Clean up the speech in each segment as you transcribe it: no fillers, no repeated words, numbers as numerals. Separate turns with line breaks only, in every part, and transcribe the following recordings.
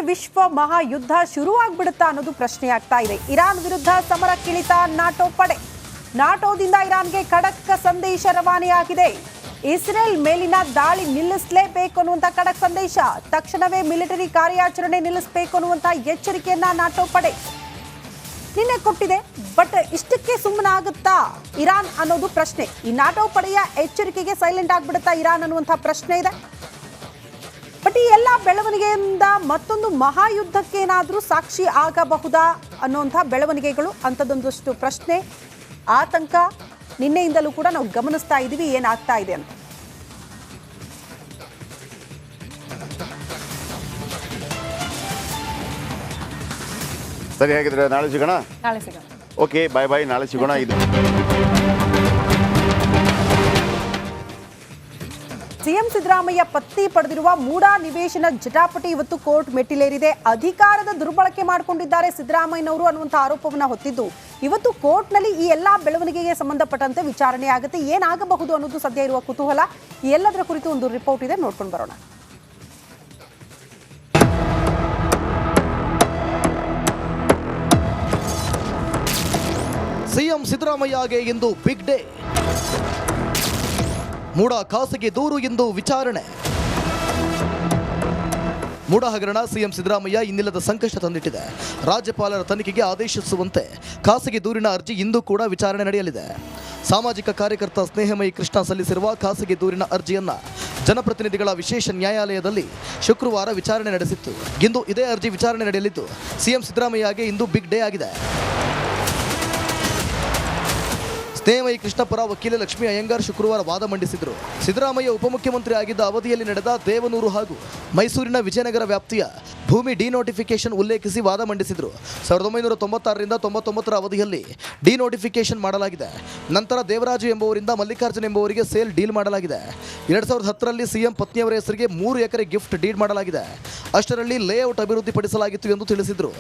ವಿಶ್ವ ಮಹಾಯುದ್ಧ ಶುರುವಾಗ್ಬಿಡುತ್ತಾ ಅನ್ನೋದು ಪ್ರಶ್ನೆ ಆಗ್ತಾ ಇದೆ. ಇರಾನ್ ವಿರುದ್ಧ ಸಮರಕ್ಕಿಳಿತ ನಾಟೋ ಪಡೆ. ನಾಟೋದಿಂದ ಇರಾನ್ಗೆ ಖಡಕ್ ಸಂದೇಶ ರವಾನೆಯಾಗಿದೆ. ಇಸ್ರೇಲ್ ಮೇಲಿನ ದಾಳಿ ನಿಲ್ಲಿಸಲೇಬೇಕು ಅನ್ನುವಂಥ ಖಡಕ್ ಸಂದೇಶ. ತಕ್ಷಣವೇ ಮಿಲಿಟರಿ ಕಾರ್ಯಾಚರಣೆ ನಿಲ್ಲಿಸಬೇಕು ಅನ್ನುವಂಥ ಎಚ್ಚರಿಕೆಯನ್ನ ನಾಟೋ ಪಡೆ ನಿನ್ನೆ ಕೊಟ್ಟಿದೆ. ಬಟ್ ಇಷ್ಟಕ್ಕೆ ಸುಮ್ಮನಾಗುತ್ತಾ ಇರಾನ್ ಅನ್ನೋದು ಪ್ರಶ್ನೆ. ಈ ನಾಟೋ ಪಡೆಯ ಎಚ್ಚರಿಕೆಗೆ ಸೈಲೆಂಟ್ ಆಗ್ಬಿಡುತ್ತಾ ಇರಾನ್ ಅನ್ನುವಂಥ ಪ್ರಶ್ನೆ ಇದೆ. ಬಟ್ ಈ ಎಲ್ಲ ಬೆಳವಣಿಗೆಯಿಂದ ಮತ್ತೊಂದು ಮಹಾಯುದ್ಧಕ್ಕೆ ಏನಾದರೂ ಸಾಕ್ಷಿ ಆಗಬಹುದಾ ಅನ್ನುವಂಥ ಬೆಳವಣಿಗೆಗಳು, ಅಂಥದ್ದೊಂದಷ್ಟು ಪ್ರಶ್ನೆ, ಆತಂಕ ನಿನ್ನೆಯಿಂದಲೂ ಕೂಡ ನಾವು ಗಮನಿಸ್ತಾ ಇದ್ದೀವಿ ಏನಾಗ್ತಾ ಇದೆ ಅಂತ.
ಸರಿ, ಹಾಗಿದ್ರೆ ನಾಳೆ ಸಿಗೋಣ. ಓಕೆ, ಬಾಯ್ ಬಾಯ್, ನಾಳೆ ಸಿಗೋಣ. ಇದು
ಸಿಎಂ ಸಿದ್ದರಾಮಯ್ಯ ಪತ್ನಿ ಪಡೆದಿರುವ ಮೂಡಾ ನಿವೇಶನ ಜಟಾಪಟಿ ಇವತ್ತು ಕೋರ್ಟ್ ಮೆಟ್ಟಿಲೇರಿದೆ. ಅಧಿಕಾರದ ದುರ್ಬಳಕೆ ಮಾಡಿಕೊಂಡಿದ್ದಾರೆ ಸಿದ್ದರಾಮಯ್ಯನವರು ಅನ್ನುವಂಥ ಆರೋಪವನ್ನು ಹೊತ್ತಿದ್ದು ಇವತ್ತು ಕೋರ್ಟ್ನಲ್ಲಿ ಈ ಎಲ್ಲಾ ಬೆಳವಣಿಗೆಗೆ ಸಂಬಂಧಪಟ್ಟಂತೆ ವಿಚಾರಣೆ ಆಗುತ್ತೆ. ಏನಾಗಬಹುದು ಅನ್ನೋದು ಸದ್ಯ ಇರುವ ಕುತೂಹಲ. ಈ ಎಲ್ಲದರ ಕುರಿತು ಒಂದು ರಿಪೋರ್ಟ್ ಇದೆ, ನೋಡ್ಕೊಂಡು ಬರೋಣ.
ಸಿಎಂ ಸಿದ್ದರಾಮಯ್ಯಗೆ ಇಂದು ಬಿಗ್ ಡೇ. ಮೂಡಾ ಖಾಸಗಿ ದೂರು ಇಂದು ವಿಚಾರಣೆ. ಮೂಡಾ ಹಗರಣ ಸಿಎಂ ಸಿದ್ದರಾಮಯ್ಯ ಇನ್ನಿಲ್ಲದ ಸಂಕಷ್ಟ ತಂದಿಟ್ಟಿದೆ. ರಾಜ್ಯಪಾಲರ ತನಿಖೆಗೆ ಆದೇಶಿಸುವಂತೆ ಖಾಸಗಿ ದೂರಿನ ಅರ್ಜಿ ಇಂದು ಕೂಡ ವಿಚಾರಣೆ ನಡೆಯಲಿದೆ. ಸಾಮಾಜಿಕ ಕಾರ್ಯಕರ್ತ ಸ್ನೇಹಮಯಿ ಕೃಷ್ಣ ಸಲ್ಲಿಸಿರುವ ಖಾಸಗಿ ದೂರಿನ ಅರ್ಜಿಯನ್ನ ಜನಪ್ರತಿನಿಧಿಗಳ ವಿಶೇಷ ನ್ಯಾಯಾಲಯದಲ್ಲಿ ಶುಕ್ರವಾರ ವಿಚಾರಣೆ ನಡೆಸಿತ್ತು. ಇಂದು ಇದೇ ಅರ್ಜಿ ವಿಚಾರಣೆ ನಡೆಯಲಿದ್ದು ಸಿಎಂ ಸಿದ್ದರಾಮಯ್ಯಗೆ ಇಂದು ಬಿಗ್ ಡೇ ಆಗಿದೆ. ಸ್ನೇಹಮಯಿ ಕೃಷ್ಣ ಪರ ವಕೀಲೆ ಲಕ್ಷ್ಮೀ ಅಯ್ಯಂಗಾರ್ ಶುಕ್ರವಾರ ವಾದ ಮಂಡಿಸಿದರು. ಸಿದ್ದರಾಮಯ್ಯ ಉಪಮುಖ್ಯಮಂತ್ರಿ ಆಗಿದ್ದ ಅವಧಿಯಲ್ಲಿ ನಡೆದ ದೇವನೂರು ಹಾಗೂ ಮೈಸೂರಿನ ವಿಜಯನಗರ ವ್ಯಾಪ್ತಿಯ ಭೂಮಿ ಡಿನೋಟಿಫಿಕೇಶನ್ ಉಲ್ಲೇಖಿಸಿ ವಾದ ಮಂಡಿಸಿದರು. 1996ರಿಂದ 99ರ ಅವಧಿಯಲ್ಲಿ ಡಿನೋಟಿಫಿಕೇಶನ್ ಮಾಡಲಾಗಿದೆ. ನಂತರ ದೇವರಾಜು ಎಂಬುವರಿಂದ ಮಲ್ಲಿಕಾರ್ಜುನ್ ಎಂಬುವರಿಗೆ ಸೇಲ್ ಡೀಲ್ ಮಾಡಲಾಗಿದೆ. 2010ರಲ್ಲಿ ಸಿಎಂ ಪತ್ನಿಯವರ ಹೆಸರಿಗೆ 3 ಎಕರೆ ಗಿಫ್ಟ್ ಡೀಡ್ ಮಾಡಲಾಗಿದೆ. ಅಷ್ಟರಲ್ಲಿ ಲೇಔಟ್ ಅಭಿವೃದ್ಧಿಪಡಿಸಲಾಗಿತ್ತು ಎಂದು ತಿಳಿಸಿದರು.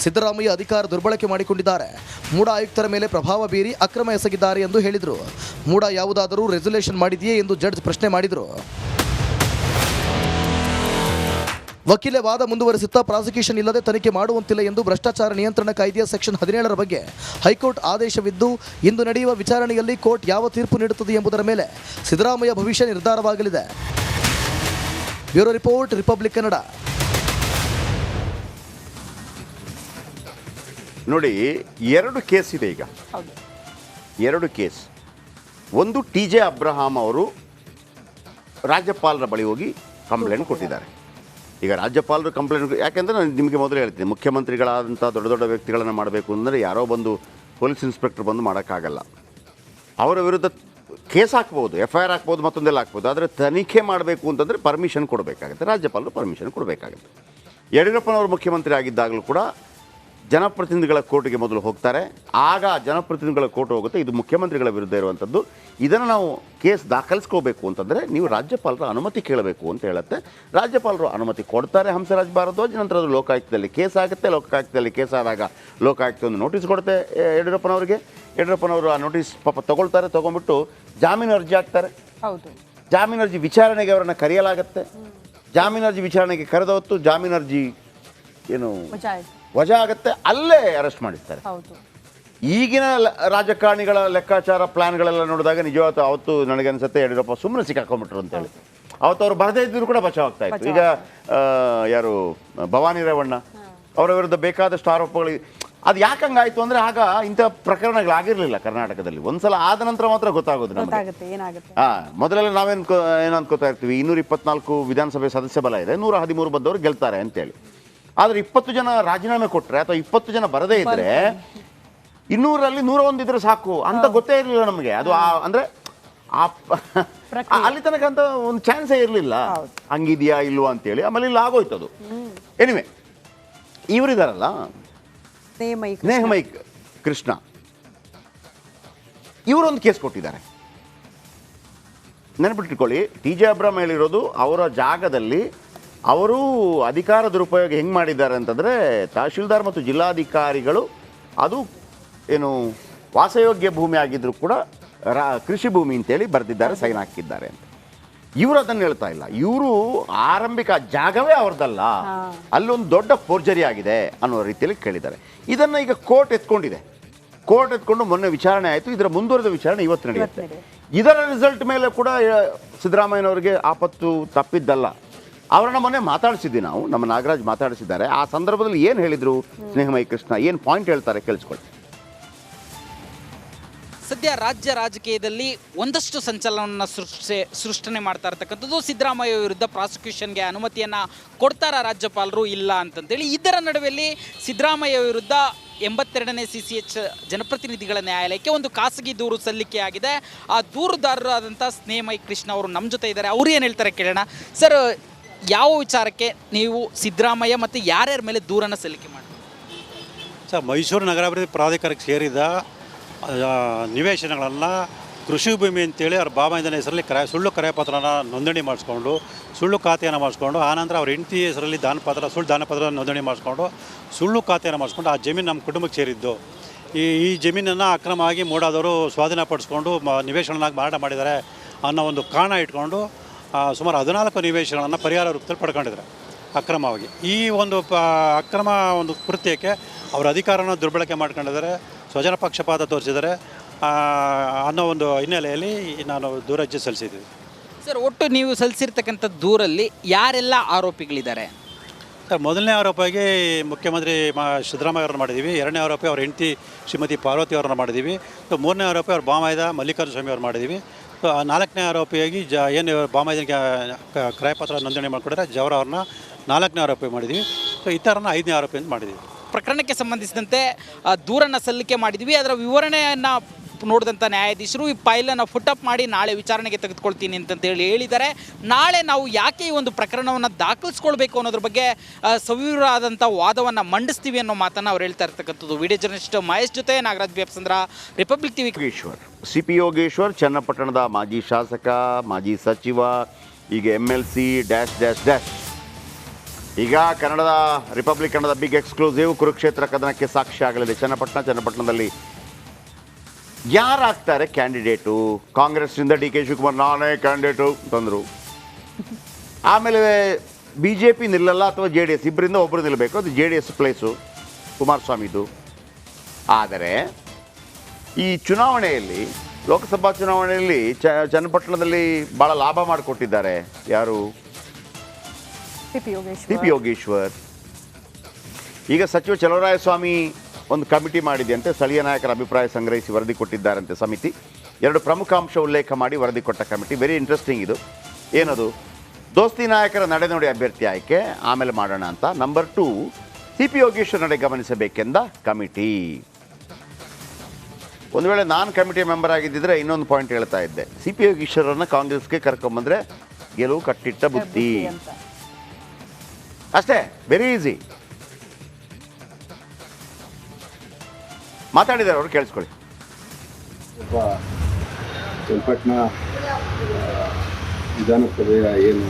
ಸಿದ್ದರಾಮಯ್ಯ ಅಧಿಕಾರ ದುರ್ಬಳಕೆ ಮಾಡಿಕೊಂಡಿದ್ದಾರೆ. ಮೂಡಾ ಆಯುಕ್ತರ ಮೇಲೆ ಪ್ರಭಾವ ಬೀರಿ ಅಕ್ರಮ ಎಸಗಿದ್ದಾರೆ ಎಂದು ಹೇಳಿದರು. ಮೂಡಾ ಯಾವುದಾದರೂ ರೆಸಲ್ಯೂಷನ್ ಮಾಡಿದೆಯೇ ಎಂದು ಜಡ್ಜ್ ಪ್ರಶ್ನೆ ಮಾಡಿದರು. ವಕೀಲೆ ವಾದ ಮುಂದುವರೆಸುತ್ತಾ ಪ್ರಾಸಿಕ್ಯೂಷನ್ ಇಲ್ಲದೆ ತನಿಖೆ ಮಾಡುವಂತಿಲ್ಲ ಎಂದು ಭ್ರಷ್ಟಾಚಾರ ನಿಯಂತ್ರಣ ಕಾಯ್ದೆಯ ಸೆಕ್ಷನ್ 17ರ ಬಗ್ಗೆ ಹೈಕೋರ್ಟ್ ಆದೇಶವಿದ್ದು ಇಂದು ನಡೆಯುವ ವಿಚಾರಣೆಯಲ್ಲಿ ಕೋರ್ಟ್ ಯಾವ ತೀರ್ಪು ನೀಡುತ್ತದೆ ಎಂಬುದರ ಮೇಲೆ ಸಿದ್ದರಾಮಯ್ಯ ಭವಿಷ್ಯ ನಿರ್ಧಾರವಾಗಲಿದೆ. Bureau report, republic Kannada.
ನೋಡಿ, 2 ಕೇಸ್ ಇದೆ ಈಗ. 2 ಕೇಸ್. ಒಂದು TJ ಅಬ್ರಹಾಂ ಅವರು ರಾಜ್ಯಪಾಲರ ಬಳಿ ಹೋಗಿ ಕಂಪ್ಲೇಂಟ್ ಕೊಟ್ಟಿದ್ದಾರೆ. ಈಗ ರಾಜ್ಯಪಾಲರು ಕಂಪ್ಲೇಂಟ್, ಯಾಕೆಂದರೆ ನಾನು ನಿಮಗೆ ಮೊದಲು ಹೇಳ್ತೀನಿ, ಮುಖ್ಯಮಂತ್ರಿಗಳಾದಂಥ ದೊಡ್ಡ ದೊಡ್ಡ ವ್ಯಕ್ತಿಗಳನ್ನು ಮಾಡಬೇಕು ಅಂದರೆ ಯಾರೋ ಬಂದು ಪೊಲೀಸ್ ಇನ್ಸ್ಪೆಕ್ಟರ್ ಬಂದು ಮಾಡೋಕ್ಕಾಗಲ್ಲ. ಅವರ ವಿರುದ್ಧ ಕೇಸ್ ಹಾಕ್ಬೋದು, FIR ಹಾಕ್ಬೋದು, ಮತ್ತೊಂದೆಲ್ಲ ಹಾಕ್ಬೋದು. ಆದರೆ ತನಿಖೆ ಮಾಡಬೇಕು ಅಂತಂದರೆ ಪರ್ಮಿಷನ್ ಕೊಡಬೇಕಾಗುತ್ತೆ, ರಾಜ್ಯಪಾಲರು ಪರ್ಮಿಷನ್ ಕೊಡಬೇಕಾಗುತ್ತೆ. ಯಡಿಯೂರಪ್ಪನವರು ಮುಖ್ಯಮಂತ್ರಿ ಆಗಿದ್ದಾಗಲೂ ಕೂಡ ಜನಪ್ರತಿನಿಧಿಗಳ ಕೋರ್ಟ್ಗೆ ಮೊದಲು ಹೋಗ್ತಾರೆ, ಆಗ ಜನಪ್ರತಿನಿಧಿಗಳ ಕೋರ್ಟ್ ಹೋಗುತ್ತೆ. ಇದು ಮುಖ್ಯಮಂತ್ರಿಗಳ ವಿರುದ್ಧ ಇರುವಂಥದ್ದು. ಇದನ್ನು ನಾವು ಕೇಸ್ ದಾಖಲಿಸ್ಕೋಬೇಕು ಅಂತಂದರೆ ನೀವು ರಾಜ್ಯಪಾಲರ ಅನುಮತಿ ಕೇಳಬೇಕು ಅಂತ ಹೇಳುತ್ತೆ. ರಾಜ್ಯಪಾಲರು ಅನುಮತಿ ಕೊಡ್ತಾರೆ. ಹಂಸರಾಜ್ ಭಾರದ್ವಾಜ್. ನಂತರ ಅದು ಲೋಕಾಯುಕ್ತದಲ್ಲಿ ಕೇಸ್ ಆಗುತ್ತೆ. ಲೋಕಾಯುಕ್ತದಲ್ಲಿ ಕೇಸ್ ಆದಾಗ ಲೋಕಾಯುಕ್ತ ಒಂದು ನೋಟಿಸ್ ಕೊಡುತ್ತೆ ಯಡಿಯೂರಪ್ಪನವರಿಗೆ. ಯಡಿಯೂರಪ್ಪನವರು ಆ ನೋಟಿಸ್ ಪಾಪ ತೊಗೊಳ್ತಾರೆ. ತೊಗೊಂಡ್ಬಿಟ್ಟು ಜಾಮೀನು ಅರ್ಜಿ ಹಾಕ್ತಾರೆ. ಜಾಮೀನು ಅರ್ಜಿ ವಿಚಾರಣೆಗೆ ಅವರನ್ನು ಕರೆಯಲಾಗುತ್ತೆ. ಜಾಮೀನು ಅರ್ಜಿ ವಿಚಾರಣೆಗೆ ಕರೆದ ಹೊತ್ತು ಜಾಮೀನು ಅರ್ಜಿ ಏನು ವಜಾ ಆಗುತ್ತೆ, ಅಲ್ಲೇ ಅರೆಸ್ಟ್ ಮಾಡಿರ್ತಾರೆ. ಈಗಿನ ರಾಜಕಾರಣಿಗಳ ಲೆಕ್ಕಾಚಾರ ಪ್ಲಾನ್ಗಳೆಲ್ಲ ನೋಡಿದಾಗ ನಿಜವಾದ ಅವತ್ತು ನನಗನ್ಸುತ್ತೆ ಯಡಿಯೂರಪ್ಪ ಸುಮ್ಮನೆ ಸಿಕ್ಕಾಕೊಂಡ್ಬಿಟ್ರು ಅಂತೇಳಿ. ಅವತ್ತು ಅವ್ರು ಬರದೇ ಇದ್ದರೂ ಕೂಡ ಬಚಾವ್ ಆಗ್ತಾ ಇತ್ತು. ಈಗ ಯಾರು ಭವಾನಿ ರೇವಣ್ಣ ಅವರ ವಿರುದ್ಧ ಬೇಕಾದಷ್ಟು ಆರೋಪಗಳು. ಅದು ಯಾಕೆ ಹಂಗಾಯ್ತು ಅಂದರೆ ಆಗ ಇಂಥ ಪ್ರಕರಣಗಳಾಗಿರಲಿಲ್ಲ ಕರ್ನಾಟಕದಲ್ಲಿ. ಒಂದ್ಸಲ ಆದ ನಂತರ ಮಾತ್ರ ಗೊತ್ತಾಗೋದು ನಮಗೆ. ಮೊದಲೆಲ್ಲ ಏನು ಅನ್ಕೋತಾ ಇರ್ತೀವಿ, 224 ವಿಧಾನಸಭೆ ಸದಸ್ಯ ಬಲ ಇದೆ, 113 ಬಂದವರು ಗೆಲ್ತಾರೆ ಅಂತೇಳಿ. ಆದರೆ 20 ಜನ ರಾಜೀನಾಮೆ ಕೊಟ್ಟರೆ ಅಥವಾ 20 ಜನ ಬರದೇ ಇದ್ದರೆ 200ರಲ್ಲಿ 101 ಇದ್ರೆ ಸಾಕು ಅಂತ ಗೊತ್ತೇ ಇರಲಿಲ್ಲ ನಮಗೆ. ಅದು ಅಂದರೆ ಅಲ್ಲಿ ತನಕ ಅಂತ ಒಂದು ಚಾನ್ಸೇ ಇರಲಿಲ್ಲ, ಹಂಗಿದೆಯಾ ಇಲ್ವಾ ಅಂತೇಳಿ. ಆಮೇಲೆ ಇಲ್ಲಿ ಆಗೋಯ್ತು ಅದು. ಎನಿವೆ, ಇವರಿದಾರಲ್ಲ ಸ್ನೇಹಮಯಿ ಕೃಷ್ಣ, ಇವರೊಂದು ಕೇಸ್ ಕೊಟ್ಟಿದ್ದಾರೆ. ನೆನಪಿಟ್ಕೊಳ್ಳಿ, TJ ಅಬ್ರಹಾಂ ಹೇಳಿರೋದು ಅವರ ಜಾಗದಲ್ಲಿ ಅವರು ಅಧಿಕಾರ ದುರುಪಯೋಗ ಹೆಂಗೆ ಮಾಡಿದ್ದಾರೆ ಅಂತಂದರೆ, ತಹಶೀಲ್ದಾರ್ ಮತ್ತು ಜಿಲ್ಲಾಧಿಕಾರಿಗಳು ಅದು ಏನು ವಾಸಯೋಗ್ಯ ಭೂಮಿ ಆಗಿದ್ದರೂ ಕೂಡ ಕೃಷಿ ಭೂಮಿ ಅಂತೇಳಿ ಬರೆದಿದ್ದಾರೆ, ಸೈನ್ ಹಾಕಿದ್ದಾರೆ ಅಂತ. ಇವರು ಅದನ್ನು ಹೇಳ್ತಾ ಇಲ್ಲ. ಇವರು ಆರಂಭಿಕ ಜಾಗವೇ ಅವ್ರದ್ದಲ್ಲ, ಅಲ್ಲೊಂದು ದೊಡ್ಡ ಫೋರ್ಜರಿ ಆಗಿದೆ ಅನ್ನೋ ರೀತಿಯಲ್ಲಿ ಕೇಳಿದ್ದಾರೆ. ಇದನ್ನು ಈಗ ಕೋರ್ಟ್ ಎತ್ಕೊಂಡಿದೆ. ಕೋರ್ಟ್ ಎತ್ಕೊಂಡು ಮೊನ್ನೆ ವಿಚಾರಣೆ ಆಯಿತು. ಇದರ ಮುಂದುವರೆದ ವಿಚಾರಣೆ ಇವತ್ತು ನಡೆಯುತ್ತೆ. ಇದರ ರಿಸಲ್ಟ್ ಮೇಲೆ ಕೂಡ ಸಿದ್ದರಾಮಯ್ಯನವರಿಗೆ ಆಪತ್ತು ತಪ್ಪಿದ್ದಲ್ಲ. ಅವರನ್ನ ಮೊನ್ನೆ ಮಾತಾಡಿಸಿದ್ವಿ ನಾವು, ನಮ್ಮ ನಾಗರಾಜ್ ಮಾತಾಡಿಸಿದ್ದಾರೆ. ಆ ಸಂದರ್ಭದಲ್ಲಿ ಏನು ಹೇಳಿದರು ಸ್ನೇಹಮಯಿ ಕೃಷ್ಣ, ಏನು ಪಾಯಿಂಟ್ ಹೇಳ್ತಾರೆ ಕೇಳಿಸ್ಕೊಳ್ಳಿ.
ಸದ್ಯ ರಾಜ್ಯ ರಾಜಕೀಯದಲ್ಲಿ ಒಂದಷ್ಟು ಸಂಚಲನವನ್ನು ಸೃಷ್ಟಿ ಮಾಡ್ತಾ ಇರ್ತಕ್ಕಂಥದ್ದು ಸಿದ್ದರಾಮಯ್ಯ ವಿರುದ್ಧ ಪ್ರಾಸಿಕ್ಯೂಷನ್ಗೆ ಅನುಮತಿಯನ್ನು ಕೊಡ್ತಾರ ರಾಜ್ಯಪಾಲರು ಇಲ್ಲ ಅಂತಂತೇಳಿ. ಇದರ ನಡುವೆಯಲ್ಲಿ ಸಿದ್ದರಾಮಯ್ಯ ವಿರುದ್ಧ 82ನೇ CCH ಜನಪ್ರತಿನಿಧಿಗಳ ನ್ಯಾಯಾಲಯಕ್ಕೆ ಒಂದು ಖಾಸಗಿ ದೂರು ಸಲ್ಲಿಕೆಯಾಗಿದೆ. ಆ ದೂರುದಾರರಾದಂಥ ಸ್ನೇಹಮಯಿ ಕೃಷ್ಣ ಅವರು ನಮ್ಮ ಜೊತೆ ಇದ್ದಾರೆ. ಅವ್ರು ಏನು ಹೇಳ್ತಾರೆ ಕೇಳೋಣ. ಸರ್, ಯಾವ ವಿಚಾರಕ್ಕೆ ನೀವು ಸಿದ್ದರಾಮಯ್ಯ ಮತ್ತು ಯಾರ್ಯಾರ ಮೇಲೆ ದೂರನ್ನು ಸಲ್ಲಿಕೆ ಮಾಡಿ?
ಸರ್, ಮೈಸೂರು ನಗರಾಭಿವೃದ್ಧಿ ಪ್ರಾಧಿಕಾರಕ್ಕೆ ಸೇರಿದ ನಿವೇಶನಗಳನ್ನು ಕೃಷಿ ಭೂಮಿ ಅಂತೇಳಿ ಅವ್ರ ಬಾಬಾಯಿಂದನ ಹೆಸರಲ್ಲಿ ಸುಳ್ಳು ಕರೆಪತ್ರನ ನೋಂದಣಿ ಮಾಡಿಸ್ಕೊಂಡು, ಸುಳ್ಳು ಖಾತೆಯನ್ನು ಮಾಡಿಸ್ಕೊಂಡು, ಆನಂತರ ಅವ್ರ ಹೆಂಡತಿ ಹೆಸರಲ್ಲಿ ಸುಳ್ಳು ದಾನಪತ್ರ ನೋಂದಣಿ ಮಾಡಿಸ್ಕೊಂಡು, ಸುಳ್ಳು ಖಾತೆಯನ್ನು ಮಾಡಿಸ್ಕೊಂಡು ಆ ಜಮೀನು ನಮ್ಮ ಕುಟುಂಬಕ್ಕೆ ಸೇರಿದ್ದು. ಈ ಜಮೀನನ್ನು ಅಕ್ರಮವಾಗಿ ಮೂಡಾದವರು ಸ್ವಾಧೀನಪಡಿಸ್ಕೊಂಡು ನಿವೇಶನನಾಗಿ ಮಾರಾಟ ಮಾಡಿದ್ದಾರೆ ಅನ್ನೋ ಒಂದು ಕಾರಣ ಇಟ್ಕೊಂಡು ಸುಮಾರು 14 ನಿವೇಶನಗಳನ್ನು ಪರಿಹಾರ ರೂಪದಲ್ಲಿ ಪಡ್ಕೊಂಡಿದ್ದಾರೆ ಅಕ್ರಮವಾಗಿ. ಈ ಒಂದು ಅಕ್ರಮ ಒಂದು ಕೃತ್ಯಕ್ಕೆ ಅವರ ಅಧಿಕಾರನ ದುರ್ಬಳಕೆ ಮಾಡ್ಕೊಂಡಿದ್ದಾರೆ, ಸ್ವಜನ ಪಕ್ಷಪಾತ ತೋರಿಸಿದ್ದಾರೆ ಅನ್ನೋ ಒಂದು ಹಿನ್ನೆಲೆಯಲ್ಲಿ ನಾನು ದೂರ ಅರ್ಜಿ ಸಲ್ಲಿಸಿದ್ದೀವಿ.
ಸರ್, ಒಟ್ಟು ನೀವು ಸಲ್ಲಿಸಿರ್ತಕ್ಕಂಥ ದೂರಲ್ಲಿ ಯಾರೆಲ್ಲ ಆರೋಪಿಗಳಿದ್ದಾರೆ?
ಸರ್, ಮೊದಲನೇ ಆರೋಪಿಯಾಗಿ ಮುಖ್ಯಮಂತ್ರಿ ಸಿದ್ದರಾಮಯ್ಯ ಅವ್ರನ್ನ ಮಾಡಿದ್ದೀವಿ. ಎರಡನೇ ಆರೋಪಿ ಅವ್ರ ಹೆಂಡತಿ ಶ್ರೀಮತಿ ಪಾರ್ವತಿ ಅವ್ರನ್ನ ಮಾಡಿದ್ದೀವಿ. ಮೂರನೇ ಆರೋಪಿ ಅವ್ರ ಬಾಮಾಯ್ದ ಮಲ್ಲಿಕಾರ್ಜುನ ಸ್ವಾಮಿ ಅವ್ರು ಮಾಡಿದ್ದೀವಿ. ನಾಲ್ಕನೇ ಆರೋಪಿಯಾಗಿ ಏನು ಬಾಮಾಯ್ದನಿಗೆ ಕ್ರಯಪತ್ರ ನೋಂದಣಿ ಮಾಡಿಕೊಡ್ರೆ ಜವರ ಅವ್ರನ್ನ 4ನೇ ಆರೋಪಿ ಮಾಡಿದ್ದೀವಿ. ಈ ಥರನ 5ನೇ ಆರೋಪಿ ಅಂತ ಮಾಡಿದ್ದೀವಿ.
ಪ್ರಕರಣಕ್ಕೆ ಸಂಬಂಧಿಸಿದಂತೆ ದೂರನ್ನು ಸಲ್ಲಿಕೆ ಮಾಡಿದ್ವಿ. ಅದರ ವಿವರಣೆಯನ್ನು ನೋಡಿದಂಥ ನ್ಯಾಯಾಧೀಶರು ಈ ಫೈಲನ್ನು ಫುಟಪ್ ಮಾಡಿ ನಾಳೆ ವಿಚಾರಣೆಗೆ ತೆಗೆದುಕೊಳ್ತೀನಿ ಅಂತಂತೇಳಿ ಹೇಳಿದ್ದಾರೆ. ನಾಳೆ ನಾವು ಯಾಕೆ ಈ ಒಂದು ಪ್ರಕರಣವನ್ನು ದಾಖಲಿಸ್ಕೊಳ್ಬೇಕು ಅನ್ನೋದ್ರ ಬಗ್ಗೆ ಸವಿವರವಾದಂಥ ವಾದವನ್ನು ಮಂಡಿಸ್ತೀವಿ ಅನ್ನೋ ಮಾತನ್ನು ಅವ್ರು ಹೇಳ್ತಾ ಇರ್ತಕ್ಕಂಥದ್ದು. ವಿಡಿಯೋ ಜರ್ನಲಿಸ್ಟ್ ಮಹೇಶ್ ಜೊತೆ Nagaraj Bepsandra, Republic TV.
CP Yogeshwar ಚನ್ನಪಟ್ಟಣದ ಮಾಜಿ ಶಾಸಕ, ಮಾಜಿ ಸಚಿವ, ಈಗ MLC ಡ್ಯಾಶ್. ಈಗ ರಿಪಬ್ಲಿಕ್ ಕನ್ನಡದ ಬಿಗ್ ಎಕ್ಸ್ಕ್ಲೂಸಿವ್ ಕುರುಕ್ಷೇತ್ರ ಕದನಕ್ಕೆ ಸಾಕ್ಷಿ ಆಗಲಿದೆ. ಚನ್ನಪಟ್ಟಣದಲ್ಲಿ ಯಾರಾಗ್ತಾರೆ ಕ್ಯಾಂಡಿಡೇಟು? ಕಾಂಗ್ರೆಸ್ನಿಂದ DK ಶಿವಕುಮಾರ್ ನಾನೇ ಕ್ಯಾಂಡಿಡೇಟು ತಂದರು. ಆಮೇಲೆ BJP ನಿಲ್ಲಲ್ಲ ಅಥವಾ JDS, ಇಬ್ಬರಿಂದ ಒಬ್ಬರು ನಿಲ್ಲಬೇಕು. ಅದು JDS ಪ್ಲೇಸು ಕುಮಾರಸ್ವಾಮಿದು. ಆದರೆ ಈ ಚುನಾವಣೆಯಲ್ಲಿ, ಲೋಕಸಭಾ ಚುನಾವಣೆಯಲ್ಲಿ ಚನ್ನಪಟ್ಟಣದಲ್ಲಿ ಭಾಳ ಲಾಭ ಮಾಡಿಕೊಟ್ಟಿದ್ದಾರೆ ಯಾರು? CP ಯೋಗೇಶ್ವರ್. ಈಗ ಸಚಿವ ಚಲುವರಾಯಸ್ವಾಮಿ ಒಂದು ಕಮಿಟಿ ಮಾಡಿದೆಯಂತೆ, ಸ್ಥಳೀಯ ನಾಯಕರ ಅಭಿಪ್ರಾಯ ಸಂಗ್ರಹಿಸಿ ವರದಿ ಕೊಟ್ಟಿದ್ದಾರಂತೆ ಸಮಿತಿ. 2 ಪ್ರಮುಖ ಅಂಶ ಉಲ್ಲೇಖ ಮಾಡಿ ವರದಿ ಕೊಟ್ಟ ಕಮಿಟಿ. ವೆರಿ ಇಂಟ್ರೆಸ್ಟಿಂಗ್ ಇದು. ಏನದು? ದೋಸ್ತಿ ನಾಯಕರ ನಡೆನುಡಿ ಅಭ್ಯರ್ಥಿ ಆಯ್ಕೆ ಆಮೇಲೆ ಮಾಡೋಣ ಅಂತ. ನಂಬರ್ 2, CP ಯೋಗೇಶ್ವರ್ ನಡೆ ಗಮನಿಸಬೇಕೆಂದ ಕಮಿಟಿ. ಒಂದು ವೇಳೆ ನಾನು ಕಮಿಟಿ ಮೆಂಬರ್ ಆಗಿದ್ದಿದ್ರೆ ಇನ್ನೊಂದು ಪಾಯಿಂಟ್ ಹೇಳ್ತಾ ಇದ್ದೆ, CP ಯೋಗೇಶ್ವರನ್ನ ಕಾಂಗ್ರೆಸ್ಗೆ ಕರ್ಕೊಂಬಂದ್ರೆ ಗೆಲುವು ಕಟ್ಟಿಟ್ಟ ಬುದ್ಧಿ ಅಷ್ಟೇ. Very easy. ಮಾತಾಡಿದ್ದಾರೆ ಅವರು, ಕೇಳಿಸ್ಕೊಳ್ಳಿ.
ಚನ್ನಪಟ್ಟಣ ವಿಧಾನಸಭೆಯ ಏನು